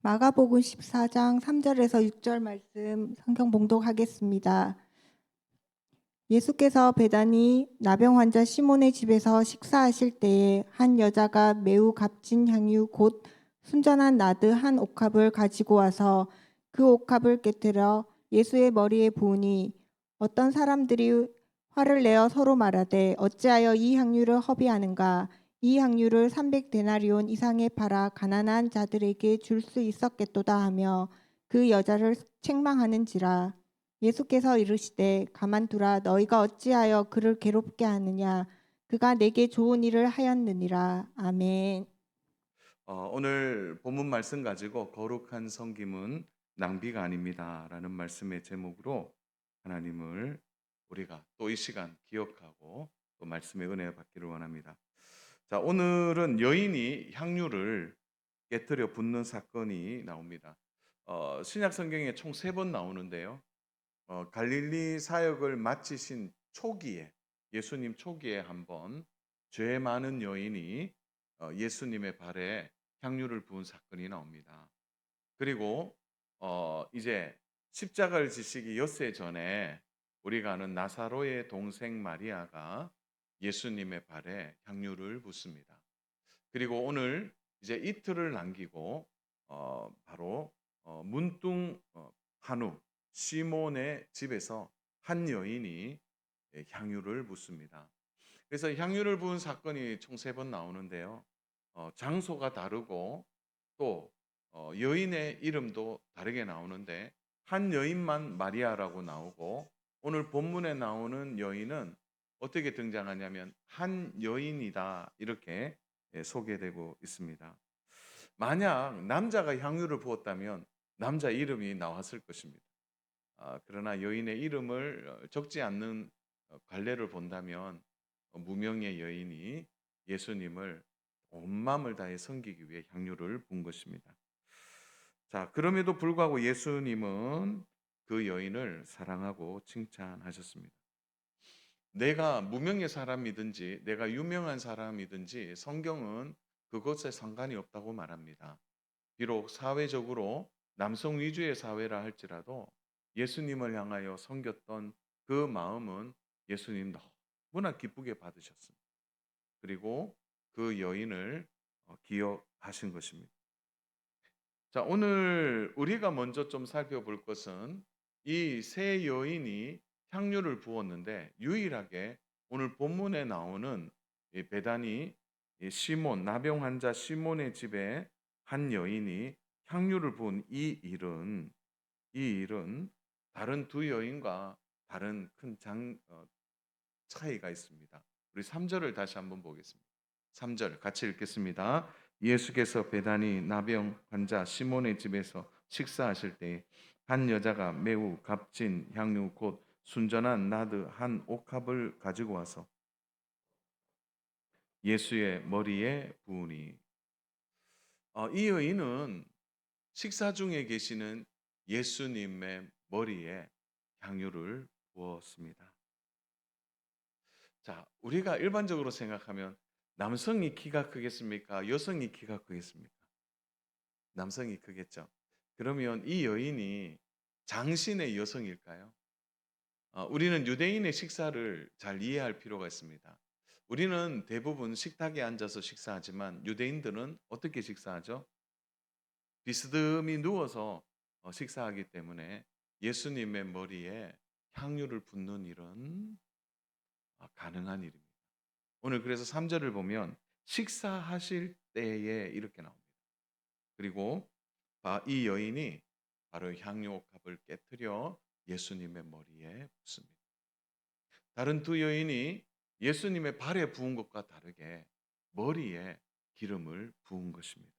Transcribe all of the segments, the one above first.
마가복음 14장 3절에서 6절 말씀 성경 봉독하겠습니다. 예수께서 베다니 나병 환자 시몬의 집에서 식사하실 때에 한 여자가 매우 값진 향유 곧 순전한 나드 한 옥합을 가지고 와서 그 옥합을 깨뜨려 예수의 머리에 부으니 어떤 사람들이 화를 내어 서로 말하되 어찌하여 이 향유를 허비하는가. 이 향유를 300데나리온 이상에 팔아 가난한 자들에게 줄 수 있었겠도다 하며 그 여자를 책망하는지라. 예수께서 이르시되 가만두라. 너희가 어찌하여 그를 괴롭게 하느냐. 그가 내게 좋은 일을 하였느니라. 아멘. 오늘 본문 말씀 가지고 거룩한 섬김은 낭비가 아닙니다라는 말씀의 제목으로 하나님을 우리가 또 이 시간 기억하고 또 말씀의 은혜 받기를 원합니다. 자, 오늘은 여인이 향유를 깨뜨려 붓는 사건이 나옵니다. 신약 성경에 총 세 번 나오는데요. 갈릴리 사역을 마치신 초기에 예수님 초기에 한번 죄 많은 여인이 예수님의 발에 향유를 부은 사건이 나옵니다. 그리고 이제 십자가를 지시기 엿새 전에 우리가 아는 나사로의 동생 마리아가 예수님의 발에 향유를 붓습니다. 그리고 오늘 이제 이틀을 남기고 바로 문둥 한우 시몬의 집에서 한 여인이 향유를 붓습니다. 그래서 향유를 부은 사건이 총 세 번 나오는데요. 장소가 다르고 또 여인의 이름도 다르게 나오는데 한 여인만 마리아라고 나오고 오늘 본문에 나오는 여인은 어떻게 등장하냐면 한 여인이다 이렇게 소개되고 있습니다. 만약 남자가 향유를 부었다면 남자 이름이 나왔을 것입니다. 그러나 여인의 이름을 적지 않는 관례를 본다면 무명의 여인이 예수님을 온 마음을 다해 섬기기 위해 향유를 부은 것입니다. 자, 그럼에도 불구하고 예수님은 그 여인을 사랑하고 칭찬하셨습니다. 내가 무명의 사람이든지 내가 유명한 사람이든지 성경은 그것에 상관이 없다고 말합니다. 비록 사회적으로 남성 위주의 사회라 할지라도 예수님을 향하여 섬겼던 그 마음은 예수님 너무나 기쁘게 받으셨습니다. 그리고 그 여인을 기억하신 것입니다. 자, 오늘 우리가 먼저 좀 살펴볼 것은 이 세 여인이 향유를 부었는데 유일하게 오늘 본문에 나오는 이 베다니 이 시몬 나병 환자 시몬의 집에 한 여인이 향유를 부은 이 일은 다른 두 여인과 다른 큰 차이가 있습니다. 우리 3절을 다시 한번 보겠습니다. 3절 같이 읽겠습니다. 예수께서 베다니 나병 환자 시몬의 집에서 식사하실 때 한 여자가 매우 값진 향유 곧 순전한 나드 한 옥합을 가지고 와서 예수의 머리에 부으니 이 여인은 식사 중에 계시는 예수님의 머리에 향유를 부었습니다. 자, 우리가 일반적으로 생각하면 남성이 키가 크겠습니까? 여성이 키가 크겠습니까? 남성이 크겠죠. 그러면 이 여인이 장신의 여성일까요? 우리는 유대인의 식사를 잘 이해할 필요가 있습니다. 우리는 대부분 식탁에 앉아서 식사하지만 유대인들은 어떻게 식사하죠? 비스듬히 누워서 식사하기 때문에 예수님의 머리에 향유를 붓는 일은 가능한 일입니다. 오늘 그래서 3절을 보면 식사하실 때에 이렇게 나옵니다. 그리고 이 여인이 바로 향유옥합을 깨뜨려 예수님의 머리에 붓습니다. 다른 두 여인이 예수님의 발에 부은 것과 다르게 머리에 기름을 부은 것입니다.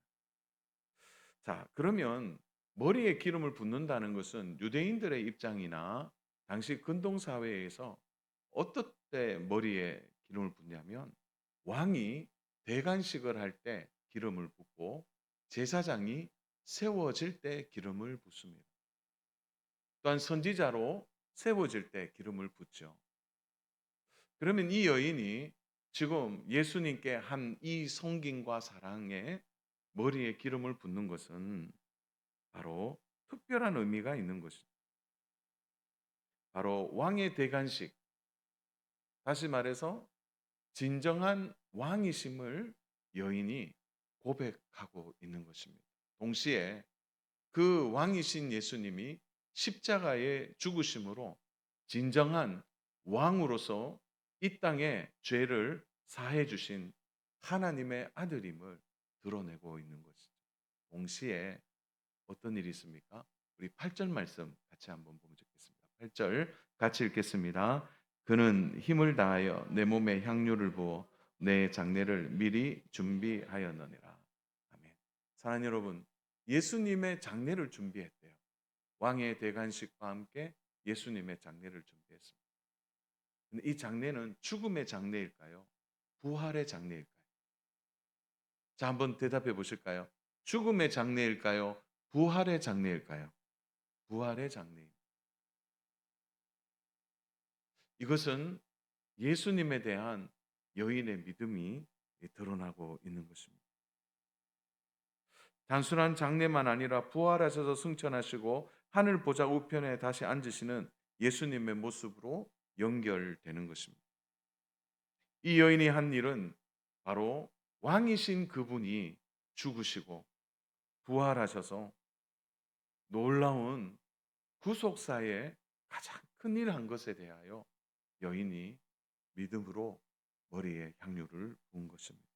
자, 그러면 머리에 기름을 붓는다는 것은 유대인들의 입장이나 당시 근동 사회에서 어떻게 머리에 기름을 붓냐면 왕이 대관식을 할 때 기름을 붓고 제사장이 세워질 때 기름을 붓습니다. 또한 선지자로 세워질 때 기름을 붓죠. 그러면 이 여인이 지금 예수님께 한 이 성김과 사랑에 머리에 기름을 붓는 것은 바로 특별한 의미가 있는 것이죠. 바로 왕의 대관식, 다시 말해서 진정한 왕이심을 여인이 고백하고 있는 것입니다. 동시에 그 왕이신 예수님이 십자가의 죽으심으로 진정한 왕으로서 이 땅의 죄를 사해 주신 하나님의 아들임을 드러내고 있는 것이죠. 동시에 어떤 일이 있습니까? 우리 8절 말씀 같이 한번 보면 좋겠습니다. 8절 같이 읽겠습니다. 그는 힘을 다하여 내 몸에 향유를 부어 내 장례를 미리 준비하였느니라. 아멘. 사랑하는 여러분, 예수님의 장례를 준비했대요. 왕의 대관식과 함께 예수님의 장례를 준비했습니다. 근데 이 장례는 죽음의 장례일까요? 부활의 장례일까요? 자, 한번 대답해 보실까요? 죽음의 장례일까요? 부활의 장례일까요? 부활의 장례입니다. 이것은 예수님에 대한 여인의 믿음이 드러나고 있는 것입니다. 단순한 장례만 아니라 부활하셔서 승천하시고 하늘 보좌 우편에 다시 앉으시는 예수님의 모습으로 연결되는 것입니다. 이 여인이 한 일은 바로 왕이신 그분이 죽으시고 부활하셔서 놀라운 구속사의 가장 큰 일을 한 것에 대하여 여인이 믿음으로 머리에 향유를 부은 것입니다.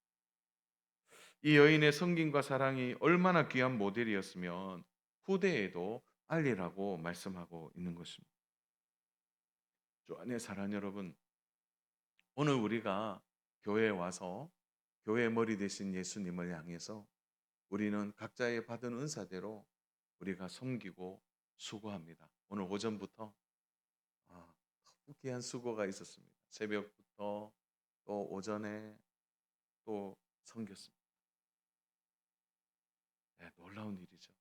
이 여인의 성김과 사랑이 얼마나 귀한 모델이었으면 후대에도 알리라고 말씀하고 있는 것입니다. 주 안에 사랑하는 여러분, 오늘 우리가 교회에 와서 교회 머리 되신 예수님을 향해서 우리는 각자의 받은 은사대로 우리가 섬기고 수고합니다. 오늘 오전부터 너무 귀한 수고가 있었습니다. 새벽부터 또 오전에 또 섬겼습니다. 네, 놀라운 일이죠.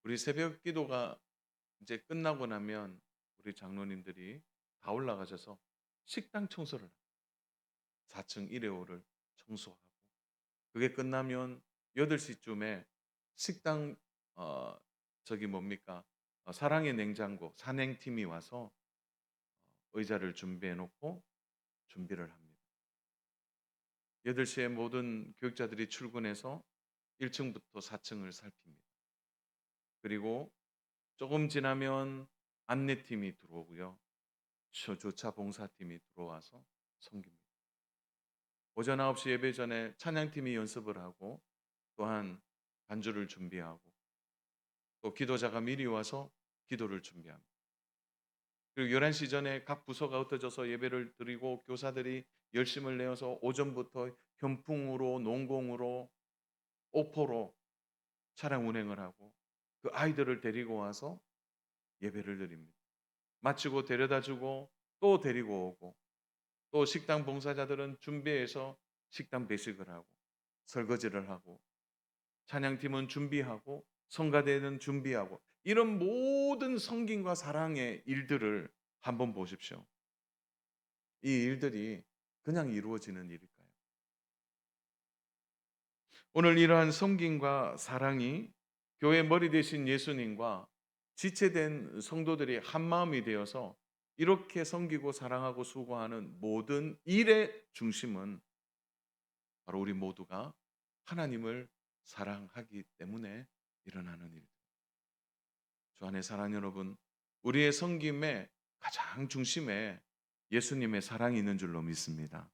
우리 새벽 기도가 이제 끝나고 나면 우리 장로님들이 다 올라가셔서 식당 청소를 4층 1회호를 청소하고 그게 끝나면 8시쯤에 식당 어 저기 뭡니까? 사랑의 냉장고 산행팀이 와서 의자를 준비해 놓고 준비를 합니다. 8시에 모든 교육자들이 출근해서 1층부터 4층을 살핍니다. 그리고 조금 지나면 안내팀이 들어오고요. 조차 봉사팀이 들어와서 섬깁니다. 오전 9시 예배 전에 찬양팀이 연습을 하고 또한 반주를 준비하고 또 기도자가 미리 와서 기도를 준비합니다. 그리고 11시 전에 각 부서가 흩어져서 예배를 드리고 교사들이 열심을 내어서 오전부터 현풍으로 농공으로 오포로 차량 운행을 하고 그 아이들을 데리고 와서 예배를 드립니다. 마치고 데려다주고 또 데리고 오고 또 식당 봉사자들은 준비해서 식당 배식을 하고 설거지를 하고 찬양팀은 준비하고 성가대는 준비하고 이런 모든 섬김과 사랑의 일들을 한번 보십시오. 이 일들이 그냥 이루어지는 일일까요? 오늘 이러한 섬김과 사랑이 교회 머리 대신 예수님과 지체된 성도들이 한 마음이 되어서 이렇게 섬기고 사랑하고 수고하는 모든 일의 중심은 바로 우리 모두가 하나님을 사랑하기 때문에 일어나는 일. 주 안에 사랑하는 여러분, 우리의 섬김의 가장 중심에 예수님의 사랑이 있는 줄로 믿습니다.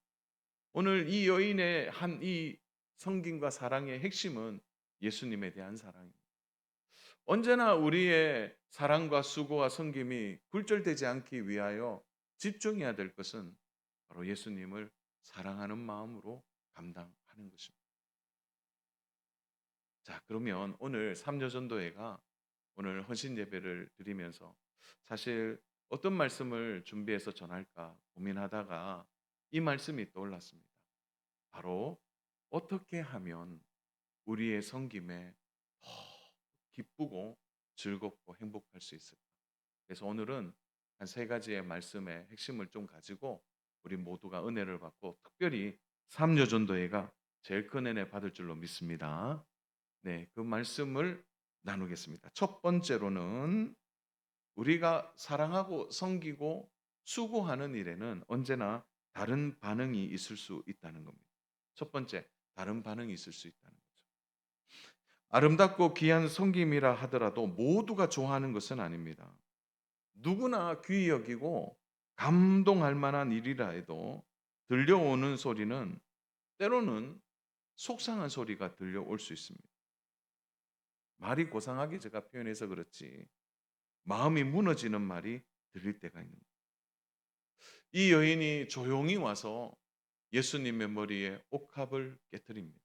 오늘 이 여인의 한 이 섬김과 사랑의 핵심은 예수님에 대한 사랑입니다. 언제나 우리의 사랑과 수고와 섬김이 굴절되지 않기 위하여 집중해야 될 것은 바로 예수님을 사랑하는 마음으로 감당하는 것입니다. 자, 그러면 오늘 삼려전도회가 오늘 헌신 예배를 드리면서 사실 어떤 말씀을 준비해서 전할까 고민하다가 이 말씀이 떠올랐습니다. 바로 어떻게 하면 우리의 섬김에 더 기쁘고 즐겁고 행복할 수 있을까? 그래서 오늘은 한 세 가지의 말씀의 핵심을 좀 가지고 우리 모두가 은혜를 받고 특별히 삼려전도회가 제일 큰 은혜 받을 줄로 믿습니다. 네, 그 말씀을 나누겠습니다. 첫 번째로는 우리가 사랑하고 섬기고 수고하는 일에는 언제나 다른 반응이 있을 수 있다는 겁니다. 첫 번째, 다른 반응이 있을 수 있다는 거죠. 아름답고 귀한 섬김이라 하더라도 모두가 좋아하는 것은 아닙니다. 누구나 귀히 여기고 감동할 만한 일이라 해도 들려오는 소리는 때로는 속상한 소리가 들려올 수 있습니다. 말이 고상하게 제가 표현해서 그렇지 마음이 무너지는 말이 들릴 때가 있는 거예요. 이 여인이 조용히 와서 예수님의 머리에 옥합을 깨뜨립니다.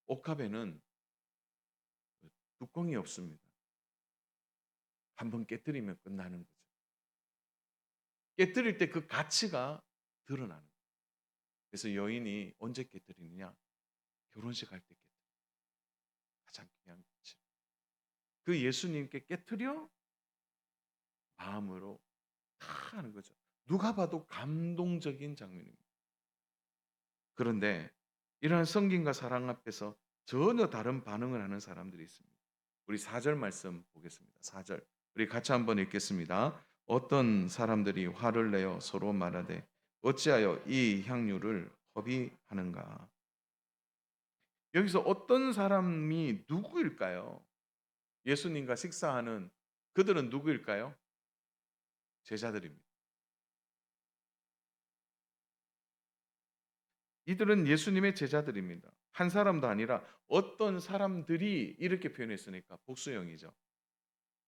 옥합에는 뚜껑이 없습니다. 한번 깨뜨리면 끝나는 거죠. 깨뜨릴 때 그 가치가 드러나는 거예요. 그래서 여인이 언제 깨뜨리느냐? 결혼식 할 때 깨뜨려. 가장 귀한 가치. 그 예수님께 깨뜨려 마음으로 다 하는 거죠. 누가 봐도 감동적인 장면입니다. 그런데 이러한 성김과 사랑 앞에서 전혀 다른 반응을 하는 사람들이 있습니다. 우리 4절 말씀 보겠습니다. 4절. 우리 같이 한번 읽겠습니다. 어떤 사람들이 화를 내어 서로 말하되 어찌하여 이 향유를 허비하는가? 여기서 어떤 사람이 누구일까요? 예수님과 식사하는 그들은 누구일까요? 제자들입니다. 이들은 예수님의 제자들입니다. 한 사람도 아니라 어떤 사람들이 이렇게 표현했으니까 복수형이죠.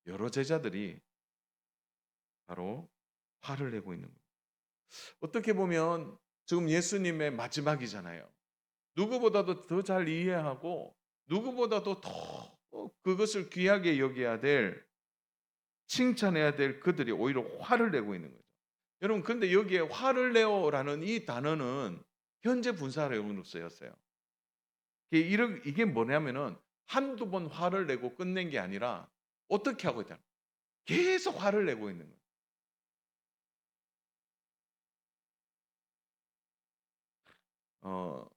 여러 제자들이 바로 화를 내고 있는 거예요. 어떻게 보면 지금 예수님의 마지막이잖아요. 누구보다도 더 잘 이해하고 누구보다도 더 그것을 귀하게 여겨야 될 칭찬해야 될 그들이 오히려 화를 내고 있는 거죠. 여러분 근데 여기에 화를 내어라는 이 단어는 현재 분사형으로 쓰였어요. 이게 뭐냐면은 한두 번 화를 내고 끝낸 게 아니라 어떻게 하고 있다. 계속 화를 내고 있는 거예요. 어,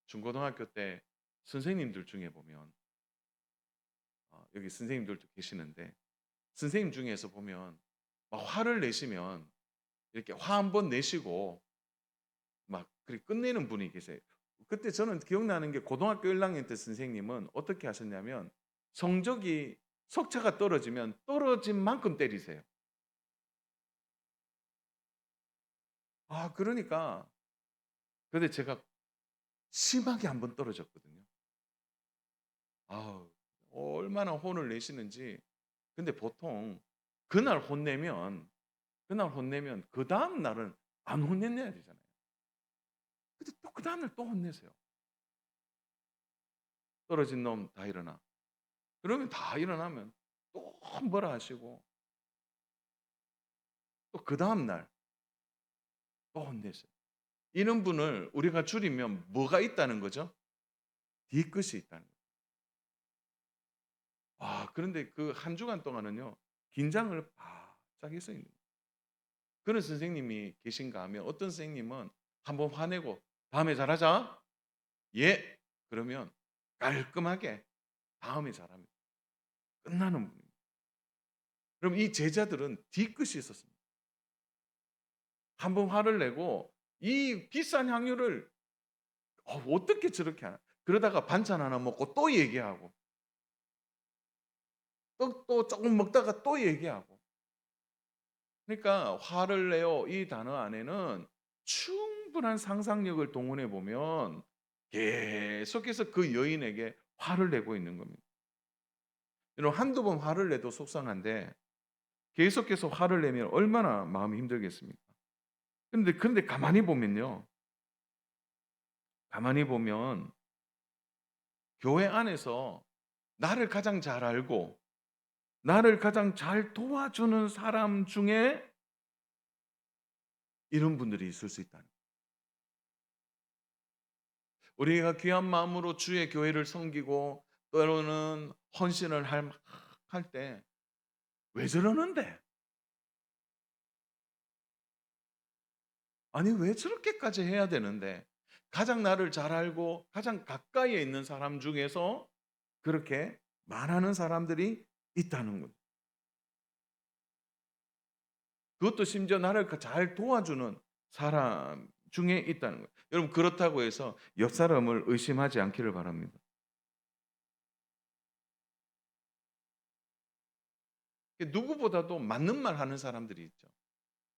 중고등학교 때 선생님들 중에 보면 여기 선생님들도 계시는데 선생님 중에서 보면 막 화를 내시면 이렇게 화 한 번 내시고 막 그렇게 끝내는 분이 계세요. 그때 저는 기억나는 게 고등학교 1학년 때 선생님은 어떻게 하셨냐면 성적이 석차가 떨어지면 떨어진 만큼 때리세요. 그러니까 근데 제가 심하게 한번 떨어졌거든요. 아, 얼마나 혼을 내시는지. 근데 보통 그날 혼내면 그 다음 날은 안 혼내야 되잖아요. 근데 또 그 다음 날 또 혼내세요. 떨어진 놈 다 일어나. 그러면 다 일어나면 또 뭐라 하시고 또 그 다음 날 또 혼내세요. 이런 분을 우리가 줄이면 뭐가 있다는 거죠? 뒤끝이 있다는 거예요. 그런데 그 한 주간 동안은요. 긴장을 바짝 해서 있는 거예요. 그런 선생님이 계신가 하면 어떤 선생님은 한번 화내고 "다음에 잘하자." "예." 그러면 깔끔하게 다음에 잘합니다. 끝나는 분입니다. 그럼 이 제자들은 뒤끝이 있었습니다. 한번 화를 내고 이 비싼 향유를 어떻게 저렇게 하나. 그러다가 반찬 하나 먹고 또 얘기하고 또 조금 먹다가 또 얘기하고. 그러니까 화를 내어 이 단어 안에는 충분한 상상력을 동원해 보면 계속해서 그 여인에게 화를 내고 있는 겁니다. 여러분 한두 번 화를 내도 속상한데 계속해서 화를 내면 얼마나 마음이 힘들겠습니까? 근데 가만히 보면요. 가만히 보면 교회 안에서 나를 가장 잘 알고 나를 가장 잘 도와주는 사람 중에 이런 분들이 있을 수 있다는 거예요. 우리가 귀한 마음으로 주의 교회를 섬기고 때로는 헌신을 할 때 왜 저러는데? 아니 왜 저렇게까지 해야 되는데? 가장 나를 잘 알고 가장 가까이에 있는 사람 중에서 그렇게 말하는 사람들이 있다는 거죠. 그것도 심지어 나를 잘 도와주는 사람 중에 있다는 거예요. 여러분 그렇다고 해서 옆 사람을 의심하지 않기를 바랍니다. 누구보다도 맞는 말 하는 사람들이 있죠.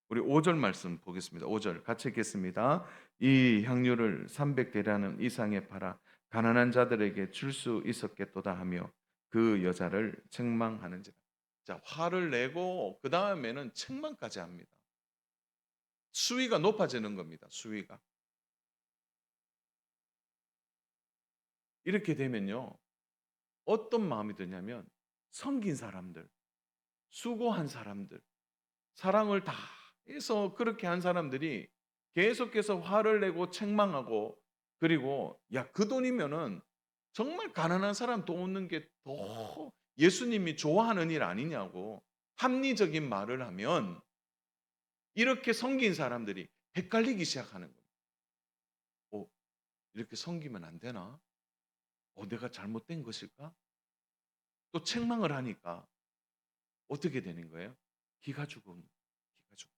우리 5절 말씀 보겠습니다. 5절 같이 읽겠습니다. 이 향유를 300데나리 이상에 팔아 가난한 자들에게 줄 수 있었겠도다 하며 그 여자를 책망하는지라. 자, 화를 내고 그 다음에는 책망까지 합니다. 수위가 높아지는 겁니다. 수위가. 이렇게 되면요. 어떤 마음이 드냐면 섬긴 사람들, 수고한 사람들, 사랑을 다 해서 그렇게 한 사람들이 계속해서 화를 내고 책망하고 그리고 야, 그 돈이면은 정말 가난한 사람 도우는 게 더 예수님이 좋아하는 일 아니냐고 합리적인 말을 하면 이렇게 섬긴 사람들이 헷갈리기 시작하는 거예요. 어, 이렇게 섬기면 안 되나? 내가 잘못된 것일까? 또 책망을 하니까 어떻게 되는 거예요? 기가 죽은 기가 죽.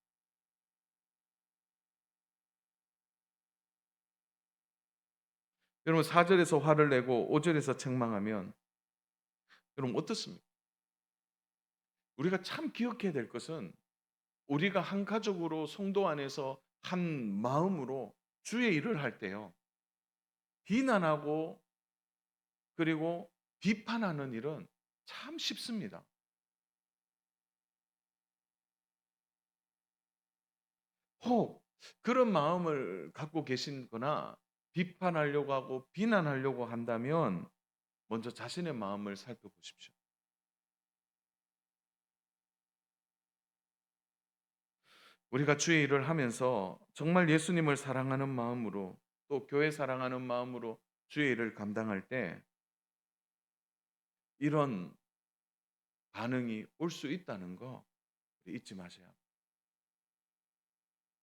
여러분 4절에서 화를 내고 5절에서 책망하면 여러분 어떻습니까? 우리가 참 기억해야 될 것은 우리가 한 가족으로 성도 안에서 한 마음으로 주의 일을 할 때요. 비난하고 그리고 비판하는 일은 참 쉽습니다. 혹 그런 마음을 갖고 계신거나 비판하려고 하고 비난하려고 한다면 먼저 자신의 마음을 살펴보십시오. 우리가 주의 일을 하면서 정말 예수님을 사랑하는 마음으로 또 교회 사랑하는 마음으로 주의 일을 감당할 때 이런 반응이 올 수 있다는 거 잊지 마세요.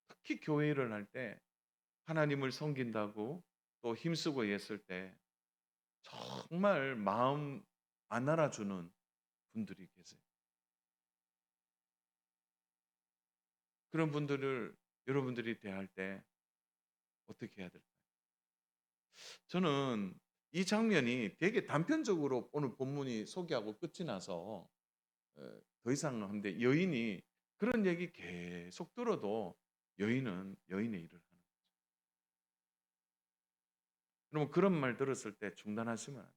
특히 교회 일을 할 때 하나님을 섬긴다고 또 힘쓰고 했을 때 정말 마음 안 알아주는 분들이 계세요. 그런 분들을 여러분들이 대할 때 어떻게 해야 될까요? 저는 이 장면이 되게 단편적으로 오늘 본문이 소개하고 끝이 나서 더 이상 한데 여인이 그런 얘기 계속 들어도 여인은 여인의 일을 하는 거죠. 그러면 그런 말 들었을 때 중단하시면 안 돼요.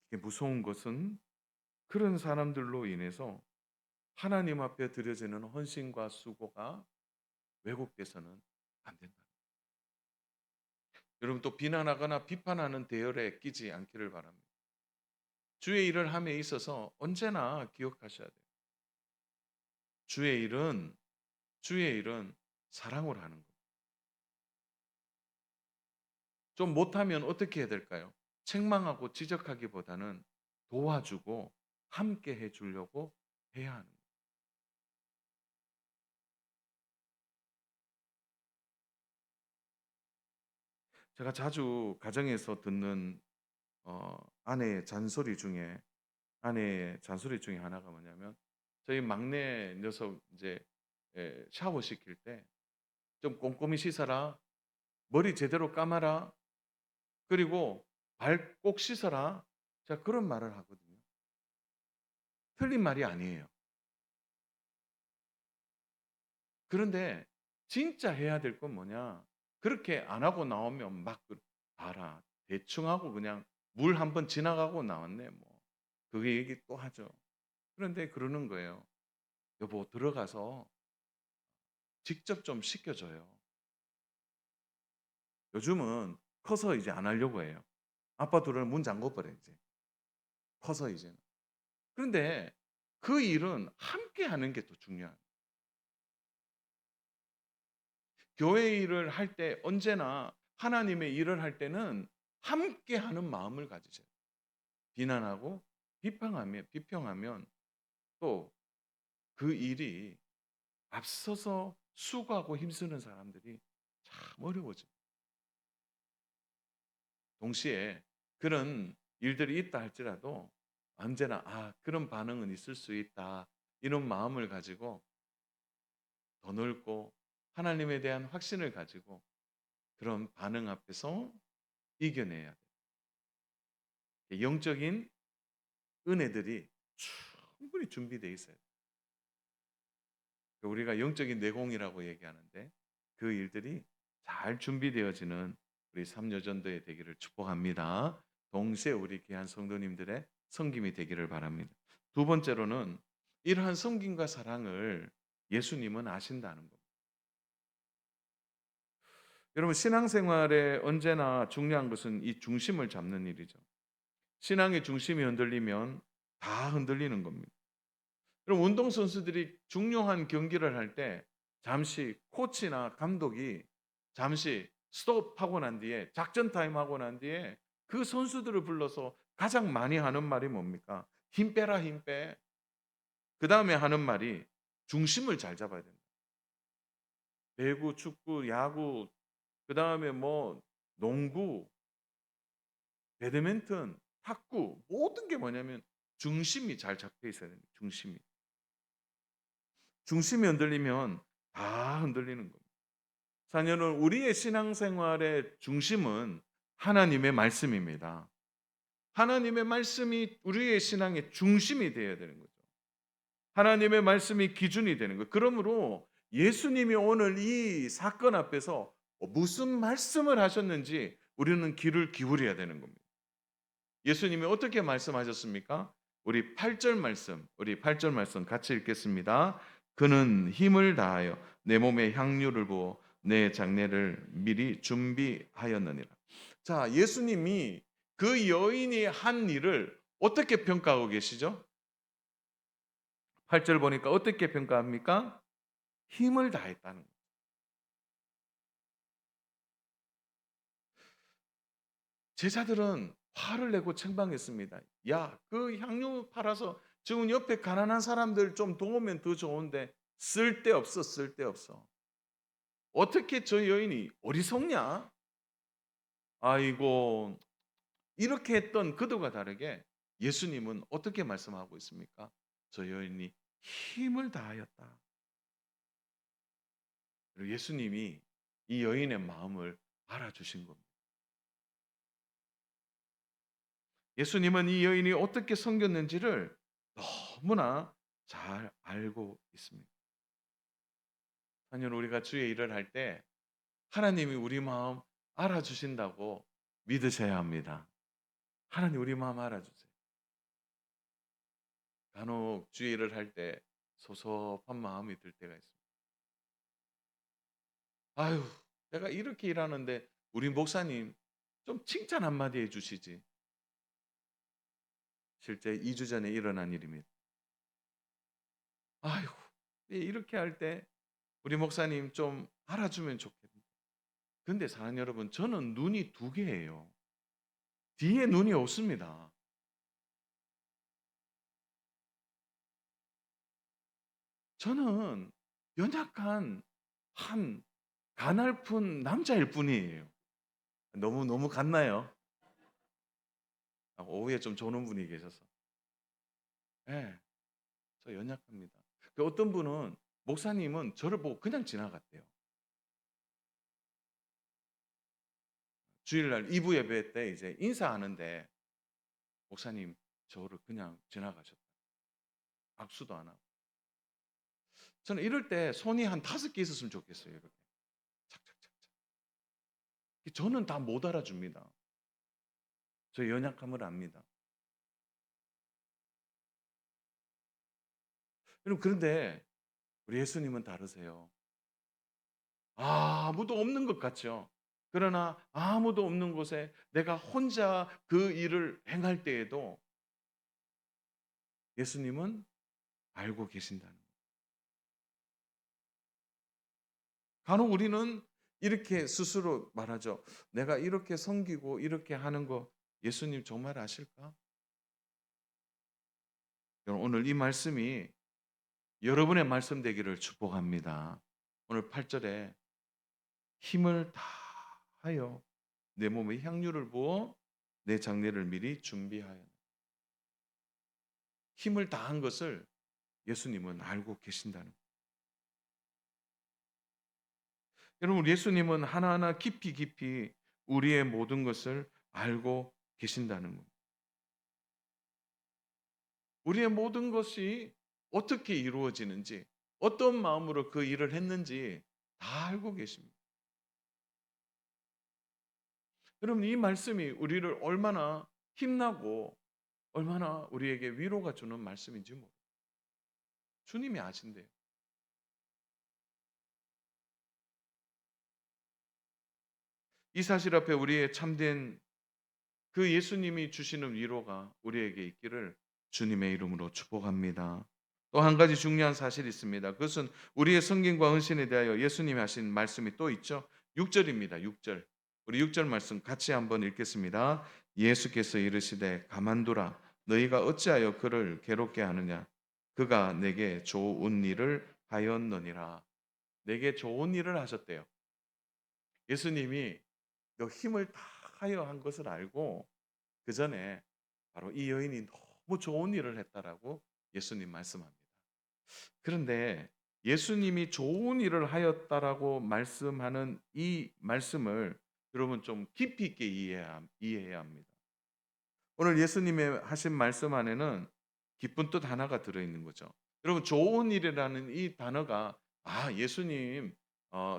이게 무서운 것은 그런 사람들로 인해서 하나님 앞에 드려지는 헌신과 수고가 왜곡돼서는 안 된다. 여러분 또 비난하거나 비판하는 대열에 끼지 않기를 바랍니다. 주의 일을 함에 있어서 언제나 기억하셔야 돼요. 주의 일은 주의 일은 사랑으로 하는 거예요. 좀 못하면 어떻게 해야 될까요? 책망하고 지적하기보다는 도와주고 함께 해주려고 해야 하는 거예요. 제가 자주 가정에서 듣는 아내의 잔소리 중에 하나가 뭐냐면 저희 막내 녀석 이제 샤워 시킬 때 좀 꼼꼼히 씻어라. 머리 제대로 감아라. 그리고 발 꼭 씻어라. 제가 그런 말을 하거든요. 틀린 말이 아니에요. 그런데 진짜 해야 될 건 뭐냐? 그렇게 안 하고 나오면 막 봐라. 대충 하고 그냥 물 한번 지나가고 나왔네 뭐. 그게 얘기 또 하죠. 그런데 그러는 거예요. 여보 들어가서 직접 좀 시켜줘요. 요즘은 커서 이제 안 하려고 해요. 아빠 들어오면 문 잠궈 버려 이제. 커서 이제는. 그런데 그 일은 함께 하는 게 더 중요한. 교회 일을 할 때 언제나 하나님의 일을 할 때는 함께 하는 마음을 가지세요. 비난하고 비평하면 또 그 일이 앞서서 수고하고 힘쓰는 사람들이 참 어려워집니다. 동시에 그런 일들이 있다 할지라도 언제나 그런 반응은 있을 수 있다. 이런 마음을 가지고 더 넓고 하나님에 대한 확신을 가지고 그런 반응 앞에서 이겨내야 돼요. 영적인 은혜들이 충분히 준비되어 있어요. 우리가 영적인 내공이라고 얘기하는데 그 일들이 잘 준비되어지는 우리 삼여전도의 되기를 축복합니다. 동시에 우리 귀한 성도님들의 섬김이 되기를 바랍니다. 두 번째로는 이러한 섬김과 사랑을 예수님은 아신다는 겁니다. 여러분 신앙생활에 언제나 중요한 것은 이 중심을 잡는 일이죠. 신앙의 중심이 흔들리면 다 흔들리는 겁니다. 그럼 운동선수들이 중요한 경기를 할 때 잠시 코치나 감독이 잠시 스톱하고 난 뒤에 작전 타임 하고 난 뒤에 그 선수들을 불러서 가장 많이 하는 말이 뭡니까? 힘 빼라 힘 빼. 그다음에 하는 말이 중심을 잘 잡아야 된다. 배구, 축구, 야구, 그다음에 뭐 농구, 배드민턴, 탁구 모든 게 뭐냐면 중심이 잘 잡혀 있어야 됩니다. 중심이. 중심이 흔들리면 다 흔들리는 겁니다. 자녀는 우리의 신앙생활의 중심은 하나님의 말씀입니다. 하나님의 말씀이 우리의 신앙의 중심이 되어야 되는 거죠. 하나님의 말씀이 기준이 되는 거예요. 그러므로 예수님이 오늘 이 사건 앞에서 무슨 말씀을 하셨는지 우리는 귀를 기울여야 되는 겁니다. 예수님이 어떻게 말씀하셨습니까? 우리 8절 말씀 같이 읽겠습니다. 그는 힘을 다하여 내 몸에 향유를 부어 내 장례를 미리 준비하였느니라. 자, 예수님이 그 여인이 한 일을 어떻게 평가하고 계시죠? 8절 보니까 어떻게 평가합니까? 힘을 다했다는 거예요. 제자들은 화를 내고 책망했습니다. 야, 그 향유 팔아서 지금 옆에 가난한 사람들 좀 도우면 더 좋은데 쓸데없어, 쓸데없어. 어떻게 저 여인이 어리석냐? 아이고, 이렇게 했던 그들과 다르게 예수님은 어떻게 말씀하고 있습니까? 저 여인이 힘을 다하였다. 그리고 예수님이 이 여인의 마음을 알아주신 겁니다. 예수님은 이 여인이 어떻게 섬겼는지를 너무나 잘 알고 있습니다. 하나님, 우리가 주의 일을 할 때 하나님이 우리 마음 알아주신다고 믿으셔야 합니다. 하나님 우리 마음 알아주세요. 간혹 주의 일을 할 때 소섭한 마음이 들 때가 있습니다. 아유, 내가 이렇게 일하는데 우리 목사님 좀 칭찬 한마디 해주시지. 실제 2주 전에 일어난 일입니다. 아이고, 이렇게 할 때 우리 목사님 좀 알아주면 좋겠는데. 근데 사랑하는 여러분, 저는 눈이 두 개예요. 뒤에 눈이 없습니다. 저는 연약한 한 가냘픈 남자일 뿐이에요. 너무 같나요? 오후에 좀 조는 분이 계셔서. 예, 저 연약합니다. 그 어떤 분은 목사님은 저를 보고 그냥 지나갔대요. 주일날 2부 예배 때 이제 인사하는데 목사님 저를 그냥 지나가셨다. 악수도 안 하고. 저는 이럴 때 손이 한 5개 있었으면 좋겠어요. 이렇게. 착착착착. 저는 다 못 알아줍니다. 저 연약함을 압니다. 여러분 그런데 우리 예수님은 다르세요. 아무도 없는 것 같죠. 그러나 아무도 없는 곳에 내가 혼자 그 일을 행할 때에도 예수님은 알고 계신다는 거예요. 간혹 우리는 이렇게 스스로 말하죠. 내가 이렇게 섬기고 이렇게 하는 거 예수님 정말 아실까? 여러분 오늘 이 말씀이 여러분의 말씀 되기를 축복합니다. 오늘 8절에 힘을 다하여 내 몸에 향유를 부어 내 장례를 미리 준비하여. 힘을 다한 것을 예수님은 알고 계신다는 거예요. 여러분, 예수님은 하나하나 깊이 깊이 우리의 모든 것을 알고 계신다는 겁니다. 우리의 모든 것이 어떻게 이루어지는지, 어떤 마음으로 그 일을 했는지 다 알고 계십니다. 여러분, 이 말씀이 우리를 얼마나 힘나고 얼마나 우리에게 위로가 주는 말씀인지 모르겠어요. 주님이 아신대요. 이 사실 앞에 우리의 참된 그 예수님이 주시는 위로가 우리에게 있기를 주님의 이름으로 축복합니다. 또 한 가지 중요한 사실이 있습니다. 그것은 우리의 성경과 헌신에 대하여 예수님이 하신 말씀이 또 있죠. 6절입니다. 6절. 우리 6절 말씀 같이 한번 읽겠습니다. 예수께서 이르시되 가만두라 너희가 어찌하여 그를 괴롭게 하느냐 그가 내게 좋은 일을 하였느니라. 내게 좋은 일을 하셨대요. 예수님이 너 힘을 다하여 한 것을 알고 그 전에 바로 이 여인이 너무 좋은 일을 했다라고 예수님 말씀합니다. 그런데 예수님이 좋은 일을 하였다라고 말씀하는 이 말씀을 여러분 좀 깊이 있게 이해해야 합니다. 오늘 예수님의 하신 말씀 안에는 기쁜 뜻 하나가 들어있는 거죠. 여러분, 좋은 일이라는 이 단어가 예수님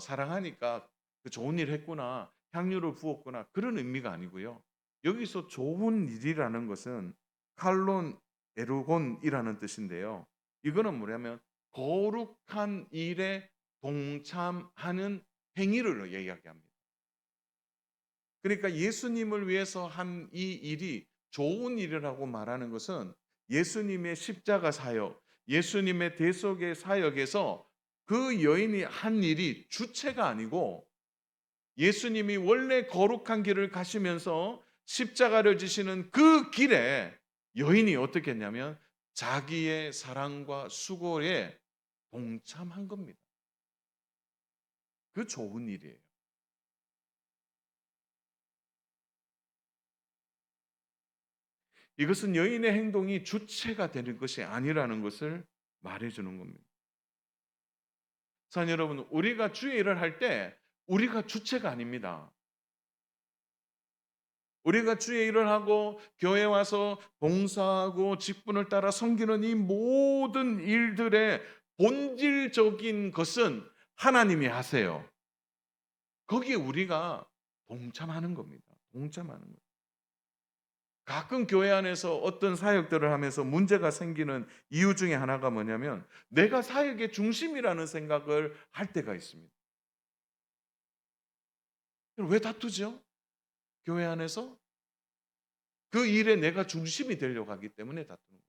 사랑하니까 그 좋은 일 했구나, 향유를 부었구나 그런 의미가 아니고요. 여기서 좋은 일이라는 것은 칼론 에르곤이라는 뜻인데요. 이거는 뭐냐면 거룩한 일에 동참하는 행위를 이야기합니다. 그러니까 예수님을 위해서 한 이 일이 좋은 일이라고 말하는 것은 예수님의 십자가 사역, 예수님의 대속의 사역에서 그 여인이 한 일이 주체가 아니고 예수님이 원래 거룩한 길을 가시면서 십자가를 지시는 그 길에 여인이 어떻게 했냐면 자기의 사랑과 수고에 동참한 겁니다. 그 좋은 일이에요. 이것은 여인의 행동이 주체가 되는 것이 아니라는 것을 말해주는 겁니다. 사랑하는 여러분, 우리가 주의 일을 할 때 우리가 주체가 아닙니다. 우리가 주의 일을 하고 교회 와서 봉사하고 직분을 따라 섬기는 이 모든 일들의 본질적인 것은 하나님이 하세요. 거기에 우리가 동참하는 겁니다. 동참하는 거예요. 가끔 교회 안에서 어떤 사역들을 하면서 문제가 생기는 이유 중에 하나가 뭐냐면 내가 사역의 중심이라는 생각을 할 때가 있습니다. 왜 다투죠? 교회 안에서 그 일에 내가 중심이 되려고 하기 때문에 다투는 거예요.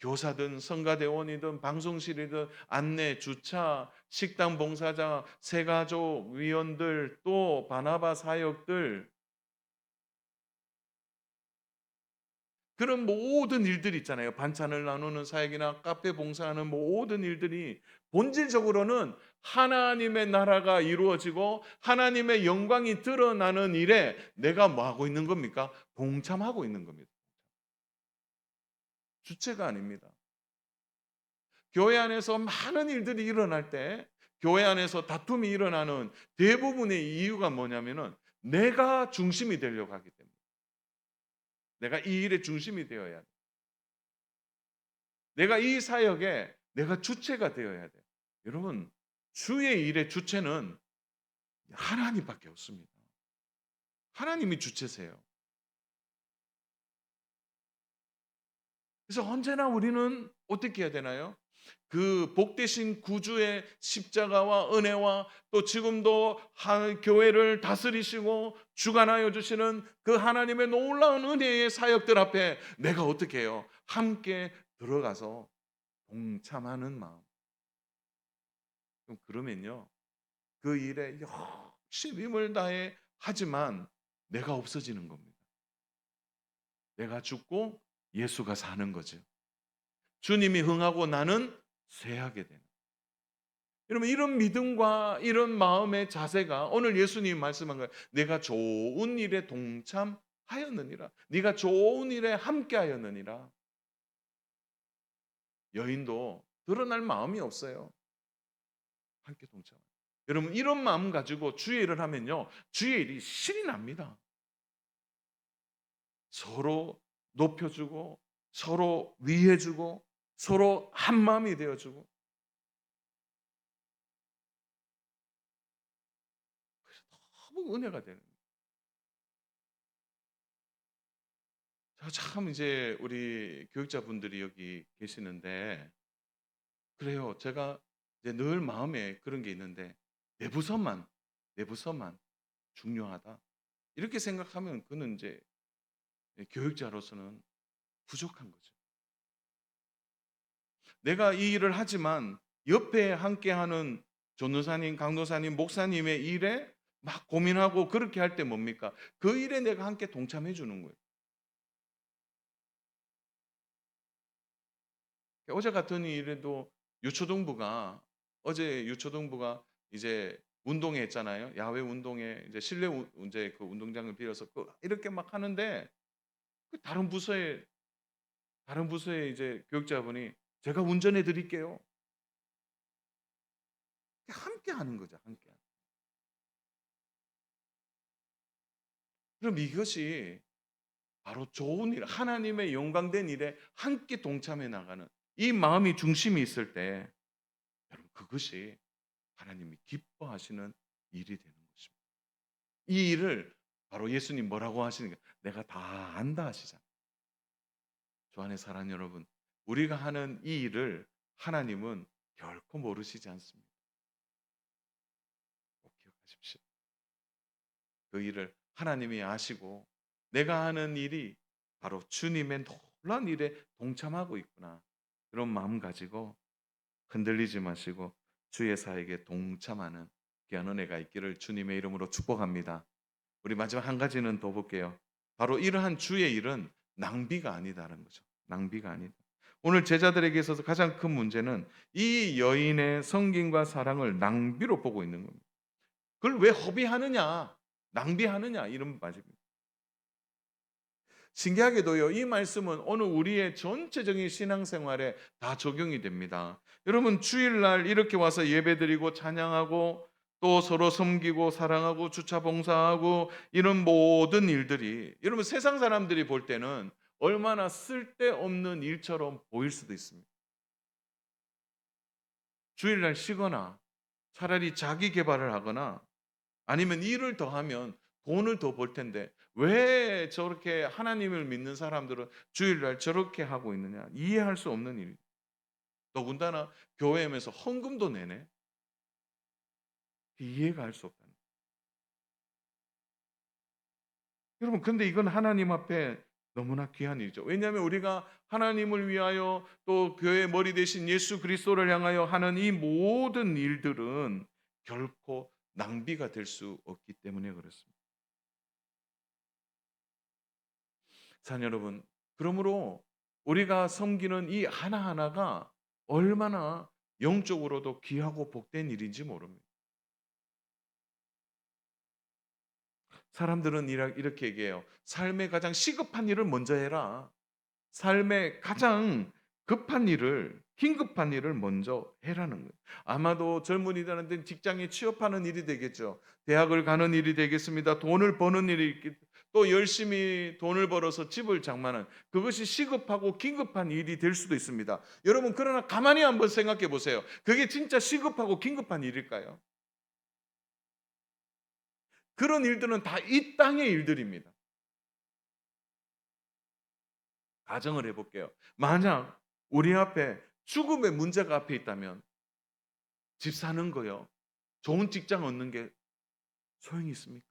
교사든 성가대원이든 방송실이든 안내, 주차, 식당 봉사자, 새가족 위원들 또 바나바 사역들 그런 모든 일들이 있잖아요. 반찬을 나누는 사역이나 카페 봉사하는 모든 일들이 본질적으로는 하나님의 나라가 이루어지고 하나님의 영광이 드러나는 일에 내가 뭐 하고 있는 겁니까? 동참하고 있는 겁니다. 주체가 아닙니다. 교회 안에서 많은 일들이 일어날 때 교회 안에서 다툼이 일어나는 대부분의 이유가 뭐냐면은 내가 중심이 되려고 하기 때문에 내가 이 일의 중심이 되어야 돼. 내가 이 사역에 내가 주체가 되어야 돼. 여러분, 주의 일의 주체는 하나님밖에 없습니다. 하나님이 주체세요. 그래서 언제나 우리는 어떻게 해야 되나요? 그 복되신 구주의 십자가와 은혜와 또 지금도 교회를 다스리시고 주관하여 주시는 그 하나님의 놀라운 은혜의 사역들 앞에 내가 어떻게 해요? 함께 들어가서 동참하는 마음. 그러면요. 그 일에 열심히 힘을 다해 하지만 내가 없어지는 겁니다. 내가 죽고 예수가 사는 거죠. 주님이 흥하고 나는 쇠하게 되는. 여러분 이런 믿음과 이런 마음의 자세가 오늘 예수님이 말씀한 거예요. 내가 좋은 일에 동참하였느니라. 네가 좋은 일에 함께하였느니라. 여인도 드러날 마음이 없어요. 함께 동참. 여러분 이런 마음 가지고 주의 일을 하면요. 주의 일이 신이 납니다. 서로 높여주고 서로 위해주고 서로 한 마음이 되어주고 너무 은혜가 되는 거예요. 참 이제 우리 교육자분들이 여기 계시는데 그래요. 제가 이제 늘 마음에 그런 게 있는데 내 부서만 중요하다. 이렇게 생각하면 그는 이제 교육자로서는 부족한 거죠. 내가 이 일을 하지만 옆에 함께하는 전도사님, 강도사님, 목사님의 일에 막 고민하고 그렇게 할 때 뭡니까? 그 일에 내가 함께 동참해 주는 거예요. 어제 같은 일에도 유초등부가 어제 유초등부가 이제 운동회 했잖아요. 야외 운동회 이제 실내 이제 그 운동장을 빌려서 이렇게 막 하는데 그 다른 부서의 이제 교육자분이 제가 운전해 드릴게요. 함께 하는 거죠, 함께. 그럼 이것이 바로 좋은 일, 하나님의 영광된 일에 함께 동참해 나가는 이 마음이 중심이 있을 때 여러분 그것이 하나님이 기뻐하시는 일이 되는 것입니다. 이 일을 바로 예수님 뭐라고 하시는 게 내가 다 안다 하시잖아요. 주 안에 사랑하는 여러분, 우리가 하는 이 일을 하나님은 결코 모르시지 않습니다. 꼭 기억하십시오. 그 일을 하나님이 아시고 내가 하는 일이 바로 주님의 놀라운 일에 동참하고 있구나. 그런 마음 가지고 흔들리지 마시고 주의 사역에 동참하는 귀한 은혜가 있기를 주님의 이름으로 축복합니다. 우리 마지막 한 가지는 더 볼게요. 바로 이러한 주의 일은 낭비가 아니다라는 거죠. 낭비가 아니다. 오늘 제자들에게 있어서 가장 큰 문제는 이 여인의 성김과 사랑을 낭비로 보고 있는 겁니다. 그걸 왜 허비하느냐, 낭비하느냐 이런 말입니다. 신기하게도요, 이 말씀은 오늘 우리의 전체적인 신앙생활에 다 적용이 됩니다. 여러분 주일날 이렇게 와서 예배드리고 찬양하고 또 서로 섬기고 사랑하고 주차 봉사하고 이런 모든 일들이 여러분 세상 사람들이 볼 때는 얼마나 쓸데없는 일처럼 보일 수도 있습니다. 주일날 쉬거나 차라리 자기 개발을 하거나 아니면 일을 더 하면 돈을 더 벌 텐데 왜 저렇게 하나님을 믿는 사람들은 주일날 저렇게 하고 있느냐 이해할 수 없는 일. 더군다나 교회에서 헌금도 내네. 이해가 할 수 없다는. 여러분 근데 이건 하나님 앞에 너무나 귀한 일이죠. 왜냐하면 우리가 하나님을 위하여 또 교회의 머리 대신 예수 그리스도를 향하여 하는 이 모든 일들은 결코 낭비가 될 수 없기 때문에 그렇습니다. 자, 여러분. 그러므로 우리가 섬기는 이 하나하나가 얼마나 영적으로도 귀하고 복된 일인지 모릅니다. 사람들은 이렇게 얘기해요. 삶의 가장 시급한 일을 먼저 해라. 삶의 가장 급한 일을, 긴급한 일을 먼저 해라는 거예요. 아마도 젊은이들한테는 직장에 취업하는 일이 되겠죠. 대학을 가는 일이 되겠습니다. 돈을 버는 일이 또 열심히 돈을 벌어서 집을 장만하는 그것이 시급하고 긴급한 일이 될 수도 있습니다. 여러분 그러나 가만히 한번 생각해 보세요. 그게 진짜 시급하고 긴급한 일일까요? 그런 일들은 다 이 땅의 일들입니다. 가정을 해볼게요. 만약 우리 앞에 죽음의 문제가 앞에 있다면 집 사는 거요. 좋은 직장 얻는 게 소용이 있습니까?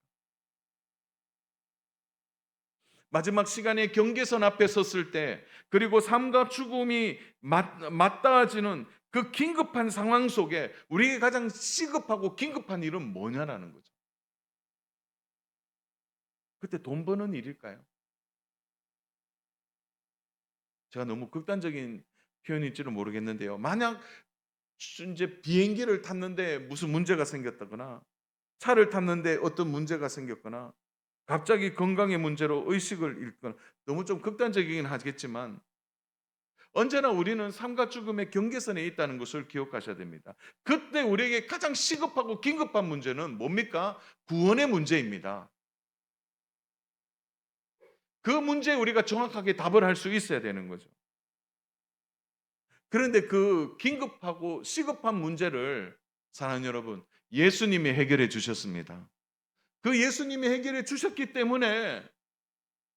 마지막 시간에 경계선 앞에 섰을 때 그리고 삶과 죽음이 맞닿아지는 그 긴급한 상황 속에 우리에게 가장 시급하고 긴급한 일은 뭐냐라는 거죠. 그때 돈 버는 일일까요? 제가 너무 극단적인 표현일지는 모르겠는데요. 만약 이제 비행기를 탔는데 무슨 문제가 생겼다거나 차를 탔는데 어떤 문제가 생겼거나 갑자기 건강의 문제로 의식을 잃거나 너무 좀 극단적이긴 하겠지만 언제나 우리는 삶과 죽음의 경계선에 있다는 것을 기억하셔야 됩니다. 그때 우리에게 가장 시급하고 긴급한 문제는 뭡니까? 구원의 문제입니다. 그 문제에 우리가 정확하게 답을 할 수 있어야 되는 거죠. 그런데 그 긴급하고 시급한 문제를 사랑하는 여러분, 예수님이 해결해 주셨습니다. 그 예수님이 해결해 주셨기 때문에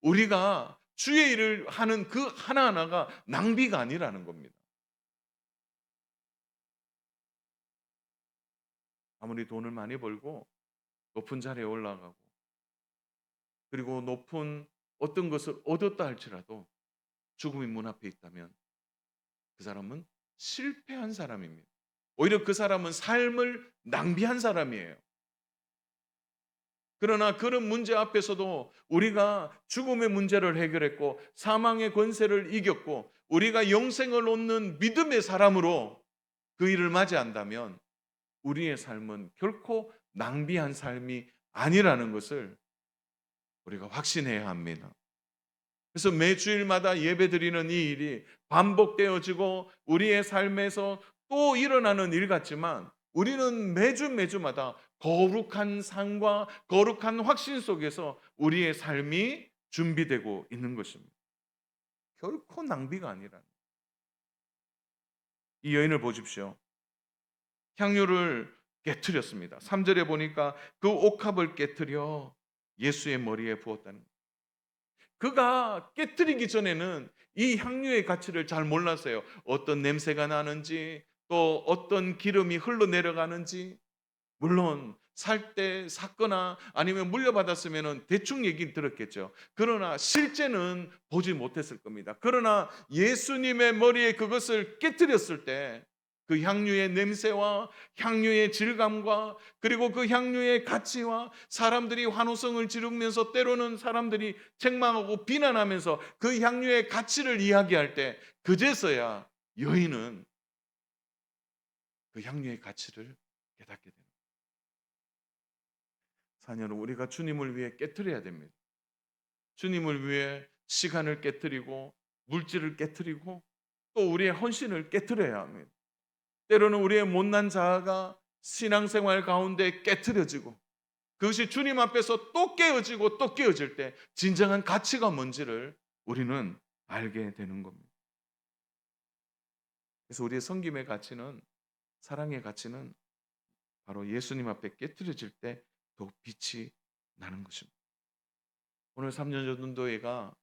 우리가 주의 일을 하는 그 하나하나가 낭비가 아니라는 겁니다. 아무리 돈을 많이 벌고 높은 자리에 올라가고 그리고 높은 어떤 것을 얻었다 할지라도 죽음이 문 앞에 있다면 그 사람은 실패한 사람입니다. 오히려 그 사람은 삶을 낭비한 사람이에요. 그러나 그런 문제 앞에서도 우리가 죽음의 문제를 해결했고 사망의 권세를 이겼고 우리가 영생을 얻는 믿음의 사람으로 그 일을 맞이한다면 우리의 삶은 결코 낭비한 삶이 아니라는 것을 우리가 확신해야 합니다. 그래서 매주일마다 예배드리는 이 일이 반복되어지고 우리의 삶에서 또 일어나는 일 같지만 우리는 매주마다 거룩한 삶과 거룩한 확신 속에서 우리의 삶이 준비되고 있는 것입니다. 결코 낭비가 아니라. 이 여인을 보십시오. 향유를 깨뜨렸습니다. 3절에 보니까 그 옥합을 깨뜨려 예수의 머리에 부었다는 거예요. 그가 깨뜨리기 전에는 이 향유의 가치를 잘 몰랐어요. 어떤 냄새가 나는지 또 어떤 기름이 흘러내려가는지 물론 살 때 샀거나 아니면 물려받았으면 대충 얘기는 들었겠죠. 그러나 실제는 보지 못했을 겁니다. 그러나 예수님의 머리에 그것을 깨뜨렸을 때 그 향유의 냄새와 향유의 질감과 그리고 그 향유의 가치와 사람들이 환호성을 지르면서 때로는 사람들이 책망하고 비난하면서 그 향유의 가치를 이야기할 때 그제서야 여인은 그 향유의 가치를 깨닫게 됩니다. 자녀는 우리가 주님을 위해 깨뜨려야 됩니다. 주님을 위해 시간을 깨뜨리고 물질을 깨뜨리고 또 우리의 헌신을 깨뜨려야 합니다. 때로는 우리의 못난 자아가 신앙생활 가운데 깨뜨려지고 그것이 주님 앞에서 또 깨어지고 또 깨어질 때 진정한 가치가 뭔지를 우리는 알게 되는 겁니다. 그래서 우리의 섬김의 가치는 사랑의 가치는 바로 예수님 앞에 깨뜨려질 때 더욱 빛이 나는 것입니다. 오늘 3년 전도회가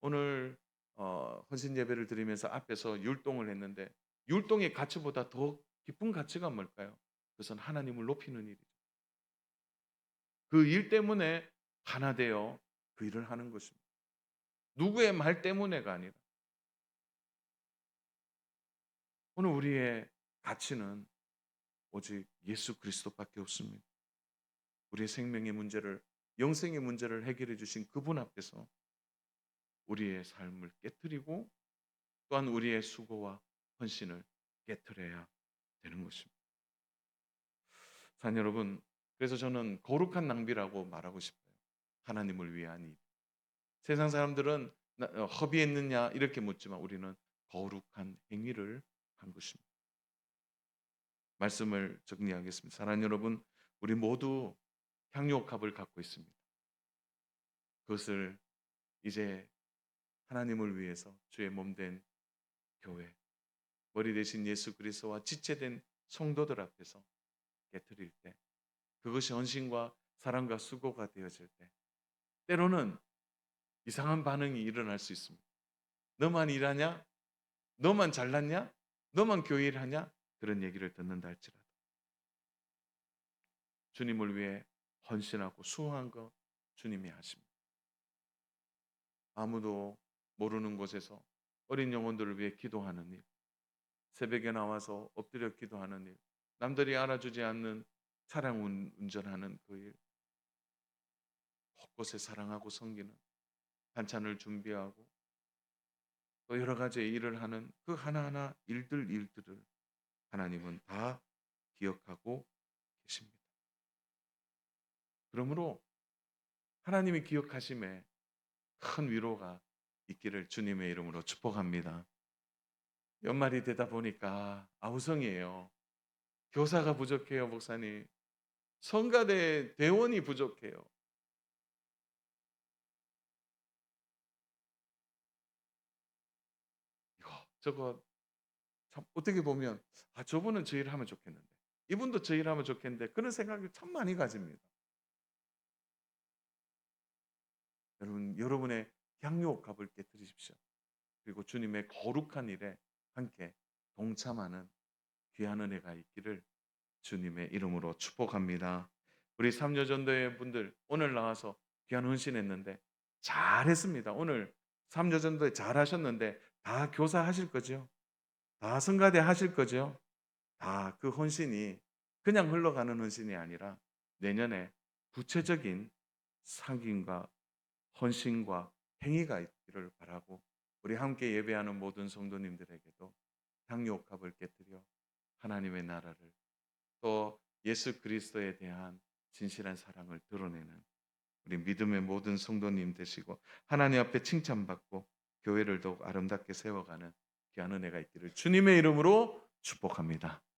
오늘 헌신 예배를 드리면서 앞에서 율동을 했는데 율동의 가치보다 더 깊은 가치가 뭘까요? 그것은 하나님을 높이는 일이죠. 그 일 때문에 하나 되어 그 일을 하는 것입니다. 누구의 말 때문에가 아니라 오늘 우리의 가치는 오직 예수 그리스도밖에 없습니다. 우리의 생명의 문제를 영생의 문제를 해결해 주신 그분 앞에서 우리의 삶을 깨뜨리고 또한 우리의 수고와 헌신을 깨뜨려야 되는 것입니다. 자녀 여러분, 그래서 저는 거룩한 낭비라고 말하고 싶어요. 하나님을 위한 일. 세상 사람들은 허비했느냐 이렇게 묻지만 우리는 거룩한 행위를 한 것입니다. 말씀을 정리하겠습니다. 사랑하는 여러분, 우리 모두 향유옥합을 갖고 있습니다. 그것을 이제 하나님을 위해서 주의 몸된 교회, 머리 대신 예수 그리스도와 지체된 성도들 앞에서 깨뜨릴 때 그것이 헌신과 사랑과 수고가 되어질 때 때로는 이상한 반응이 일어날 수 있습니다. 너만 일하냐? 너만 잘났냐? 너만 교회 일하냐? 그런 얘기를 듣는다 할지라도 주님을 위해 헌신하고 수고한 거 주님이 하십니다. 아무도 모르는 곳에서 어린 영혼들을 위해 기도하는 일, 새벽에 나와서 엎드려 기도하는 일, 남들이 알아주지 않는 차량 운전하는 그 일, 곳곳에 사랑하고 섬기는 반찬을 준비하고 또 여러 가지의 일을 하는 그 하나하나 일들을 하나님은 다 기억하고 계십니다. 그러므로 하나님이 기억하심에 큰 위로가 있기를 주님의 이름으로 축복합니다. 연말이 되다 보니까 아우성이에요. 교사가 부족해요, 목사님. 성가대 대원이 부족해요. 이거 저거 참 어떻게 보면 저분은 저 일을 하면 좋겠는데 이분도 저 일을 하면 좋겠는데 그런 생각이 참 많이 가집니다. 여러분의 향유옥합을 깨뜨리십시오. 그리고 주님의 거룩한 일에 함께 동참하는 귀한 은혜가 있기를 주님의 이름으로 축복합니다. 우리 삼여전도회 분들 오늘 나와서 귀한 헌신했는데 잘했습니다. 오늘 삼여전도회 잘하셨는데 다 교사하실 거죠? 다 성가대 하실 거죠? 다 그 헌신이 그냥 흘러가는 헌신이 아니라 내년에 구체적인 상김과 헌신과 행위가 있기를 바라고 우리 함께 예배하는 모든 성도님들에게도 향유옥합을 깨뜨려 하나님의 나라를 또 예수 그리스도에 대한 진실한 사랑을 드러내는 우리 믿음의 모든 성도님 되시고 하나님 앞에 칭찬받고 교회를 더욱 아름답게 세워가는 귀한 은혜가 있기를 주님의 이름으로 축복합니다.